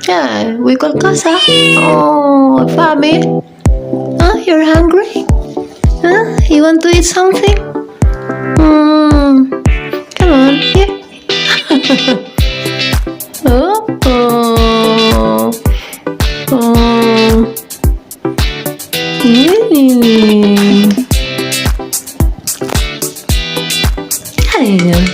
Yeah, we call casa. Oh, Fami. You're hungry? You want to eat something? Come on, here. Oh, oh, oh. Mm. Ayo.